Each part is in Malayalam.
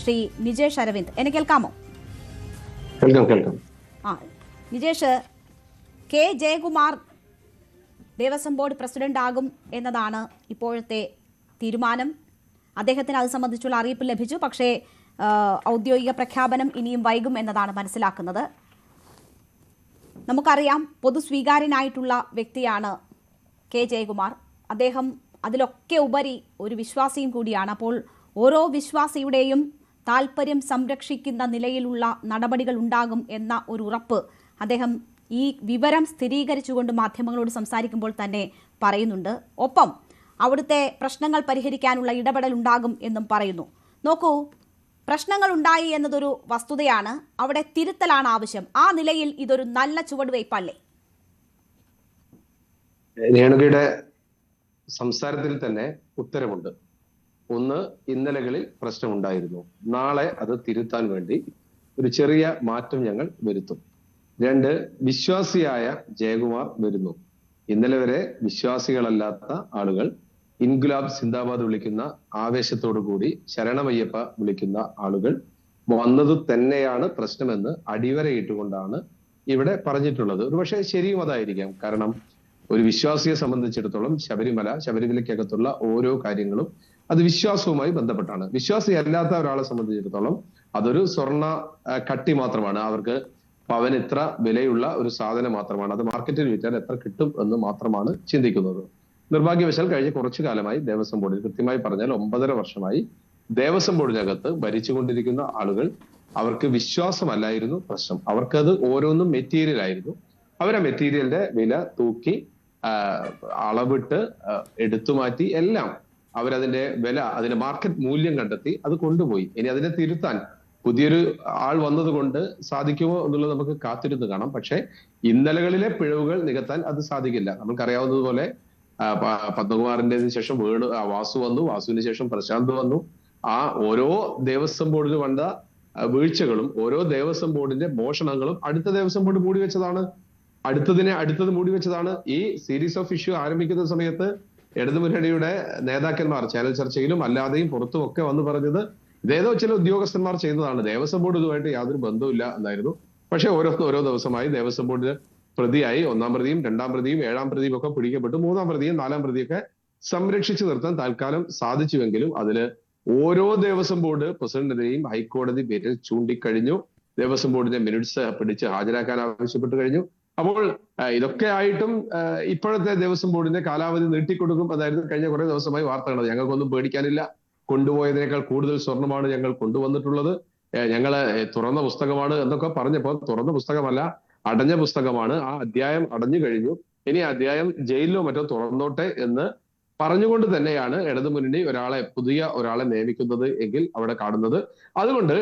ശ്രീ നിജേഷ് അരവിന്ദ്, എന്നെ കേൾക്കാമോ? കേൾക്കാം. Nijesh, K Jayakumar Devaswom board president ആകും എന്നതാണ് ഇപ്പോഴത്തെ തീരുമാനം. അദ്ദേഹത്തിന് അത് സംബന്ധിച്ചുള്ള അറിയിപ്പ് ലഭിച്ചു. പക്ഷേ ഔദ്യോഗിക പ്രഖ്യാപനം ഇനിയും വൈകും എന്നതാണ് മനസ്സിലാക്കുന്നത്. നമുക്കറിയാം, പൊതുസ്വീകാര്യനായിട്ടുള്ള വ്യക്തിയാണ് കെ ജയകുമാർ. അദ്ദേഹം അതിലൊക്കെ ഉപരി ഒരു വിശ്വാസിയും കൂടിയാണ്. അപ്പോൾ ഓരോ വിശ്വാസിയുടെയും താല്പര്യം സംരക്ഷിക്കുന്ന നിലയിലുള്ള നടപടികൾ ഉണ്ടാകും എന്ന ഒരു ഉറപ്പ് അദ്ദേഹം ഈ വിവരം സ്ഥിരീകരിച്ചുകൊണ്ട് മാധ്യമങ്ങളോട് സംസാരിക്കുമ്പോൾ തന്നെ പറയുന്നുണ്ട്. ഒപ്പം അവിടുത്തെ പ്രശ്നങ്ങൾ പരിഹരിക്കാനുള്ള ഇടപെടൽ ഉണ്ടാകും എന്നും പറയുന്നു. നോക്കൂ, പ്രശ്നങ്ങൾ ഉണ്ടായി എന്നതൊരു വസ്തുതയാണ്. അവിടെ തിരുത്തലാണ് ആവശ്യം. ആ നിലയിൽ ഇതൊരു നല്ല ചുവടുവയ്പല്ലേ? രേണുകയുടെ സംസാരത്തിൽ തന്നെ ഉത്തരമുണ്ട്. ഒന്ന്, ഇന്നലകളിൽ പ്രശ്നമുണ്ടായിരുന്നു, നാളെ അത് തിരുത്താൻ വേണ്ടി ഒരു ചെറിയ മാറ്റം ഞങ്ങൾ വരുത്തും. രണ്ട്, വിശ്വാസിയായ ജയകുമാർ വരുന്നു. ഇന്നലെ വരെ വിശ്വാസികളല്ലാത്ത ആളുകൾ ഇൻഗുലാബ് സിന്ദാബാദ് വിളിക്കുന്ന ആവേശത്തോടു കൂടി ശരണമയ്യപ്പ വിളിക്കുന്ന ആളുകൾ വന്നത് തന്നെയാണ് പ്രശ്നമെന്ന് അടിവരയിട്ടുകൊണ്ടാണ് ഇവിടെ പറഞ്ഞിട്ടുള്ളത്. ഒരുപക്ഷെ ശരിയും അതായിരിക്കാം. കാരണം ഒരു വിശ്വാസിയെ സംബന്ധിച്ചിടത്തോളം ശബരിമലയ്ക്കകത്തുള്ള ഓരോ കാര്യങ്ങളും അത് വിശ്വാസവുമായി ബന്ധപ്പെട്ടാണ്. വിശ്വാസി അല്ലാത്ത ഒരാളെ സംബന്ധിച്ചിടത്തോളം അതൊരു സ്വർണ്ണ കട്ടി മാത്രമാണ്. അവർക്ക് പവൻ ഇത്ര വിലയുള്ള ഒരു സാധനം മാത്രമാണ്. അത് മാർക്കറ്റിൽ വിറ്റാൽ എത്ര കിട്ടും എന്ന് മാത്രമാണ് ചിന്തിക്കുന്നത്. നിർഭാഗ്യവശാൽ കഴിഞ്ഞ കുറച്ചു കാലമായി ദേവസ്വം ബോർഡിൽ, കൃത്യമായി പറഞ്ഞാൽ 9.5 വർഷമായി ദേവസ്വം ബോർഡിനകത്ത് ഭരിച്ചുകൊണ്ടിരിക്കുന്ന ആളുകൾ, അവർക്ക് വിശ്വാസമല്ലായിരുന്നു പ്രശ്നം. അവർക്കത് ഓരോന്നും മെറ്റീരിയൽ ആയിരുന്നു. അവരാ മെറ്റീരിയലിന്റെ വില തൂക്കി അളവിട്ട് എടുത്തുമാറ്റി എല്ലാം അവരതിന്റെ വില, അതിന്റെ മാർക്കറ്റ് മൂല്യം കണ്ടെത്തി അത് കൊണ്ടുപോയി. ഇനി അതിനെ തിരുത്താൻ പുതിയൊരു ആൾ വന്നത് കൊണ്ട് സാധിക്കുമോ എന്നുള്ളത് നമുക്ക് കാത്തിരുന്ന് കാണാം. പക്ഷെ ഇന്നലകളിലെ പിഴവുകൾ നികത്താൻ അത് സാധിക്കില്ല. നമുക്കറിയാവുന്നതുപോലെ പത്മകുമാറിന്റെ ശേഷം വാസു വന്നു, വാസുവിന് ശേഷം പ്രശാന്ത് വന്നു. ആ ഓരോ ദേവസ്വം ബോർഡിന് വന്ന വീഴ്ചകളും ഓരോ ദേവസ്വം ബോർഡിന്റെ മോഷണങ്ങളും അടുത്ത ദേവസ്വം ബോർഡ് മൂടിവെച്ചതാണ്. അടുത്തത് മൂടിവെച്ചതാണ്. ഈ സീരീസ് ഓഫ് ഇഷ്യൂ ആരംഭിക്കുന്ന സമയത്ത് ഇടതുമുന്നണിയുടെ നേതാക്കന്മാർ ചാനൽ ചർച്ചയിലും അല്ലാതെയും പുറത്തും ഒക്കെ വന്ന് പറഞ്ഞത് ഇതേതോ ചില ഉദ്യോഗസ്ഥന്മാർ ചെയ്യുന്നതാണ്, ദേവസ്വം ബോർഡ് ഇതുമായിട്ട് യാതൊരു ബന്ധവുമില്ല എന്നായിരുന്നു. പക്ഷെ ഓരോ ദിവസമായി ദേവസ്വം ബോർഡിന് പ്രതിയായി 1-ാം പ്രതിയും 2-ാം പ്രതിയും 7-ാം പ്രതിയും ഒക്കെ പിടിക്കപ്പെട്ടു. 3-ാം പ്രതിയും 4-ാം പ്രതിയൊക്കെ സംരക്ഷിച്ചു നിർത്താൻ തൽക്കാലം സാധിച്ചുവെങ്കിലും അതില് ഓരോ ദേവസ്വം ബോർഡ് പ്രസിഡന്റിനെയും ഹൈക്കോടതി പേരിൽ ചൂണ്ടിക്കഴിഞ്ഞു. ദേവസ്വം ബോർഡിന്റെ മിനിറ്റ്സ് പിടിച്ച് ഹാജരാക്കാൻ ആവശ്യപ്പെട്ടു കഴിഞ്ഞു. അപ്പോൾ ഇതൊക്കെ ആയിട്ടും ഇപ്പോഴത്തെ ദേവസ്വം ബോർഡിന്റെ കാലാവധി നീട്ടിക്കൊടുക്കും അതായിരുന്നു കഴിഞ്ഞ കുറെ ദിവസമായി വാർത്തകൾ. ഞങ്ങൾക്കൊന്നും പേടിക്കാനില്ല, കൊണ്ടുപോയതിനേക്കാൾ കൂടുതൽ സ്വർണ്ണമാണ് ഞങ്ങൾ കൊണ്ടുവന്നിട്ടുള്ളത്, ഞങ്ങള് തുറന്ന പുസ്തകമാണ് എന്നൊക്കെ പറഞ്ഞപ്പോൾ തുറന്ന പുസ്തകമല്ല, അടഞ്ഞ പുസ്തകമാണ്. ആ അധ്യായം അടഞ്ഞു കഴിഞ്ഞു. ഇനി അധ്യായം ജയിലിലോ മറ്റോ തുറന്നോട്ടെ എന്ന് പറഞ്ഞുകൊണ്ട് തന്നെയാണ് ഇടതുമുന്നണി പുതിയ ഒരാളെ നിയമിക്കുന്നത് എങ്കിൽ അവിടെ കാണുന്നത്. അതുകൊണ്ട്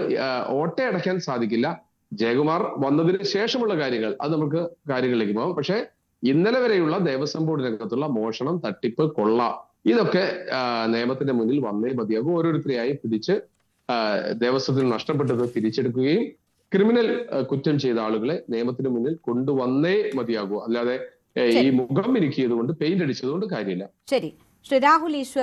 ഓട്ടയടയ്ക്കാൻ സാധിക്കില്ല. ജയകുമാർ വന്നതിന് ശേഷമുള്ള കാര്യങ്ങൾ, അത് നമുക്ക് കാര്യങ്ങളിലേക്ക് പോകാം. പക്ഷെ ഇന്നലെ വരെയുള്ള ദേവസ്വം ബോർഡിനകത്തുള്ള മോഷണം, തട്ടിപ്പ്, കൊള്ള, ഇതൊക്കെ നിയമത്തിന്റെ മുന്നിൽ വന്നേ മതിയാകും. ഓരോരുത്തരെയായി പിടിച്ച് ദേവസ്വത്തിന് നഷ്ടപ്പെട്ടത് തിരിച്ചെടുക്കുകയും ക്രിമിനൽ കുറ്റം ചെയ്ത ആളുകളെ നിയമത്തിന് മുന്നിൽ കൊണ്ടുവന്നേ മതിയാകൂ. അല്ലാതെ ഈ മുഖം ഇരിക്കിയത് കൊണ്ട്, പെയിന്റ് അടിച്ചത് കൊണ്ട് കാര്യമില്ല. ശരി, ശ്രീ രാഹുൽ ഈശ്വർ.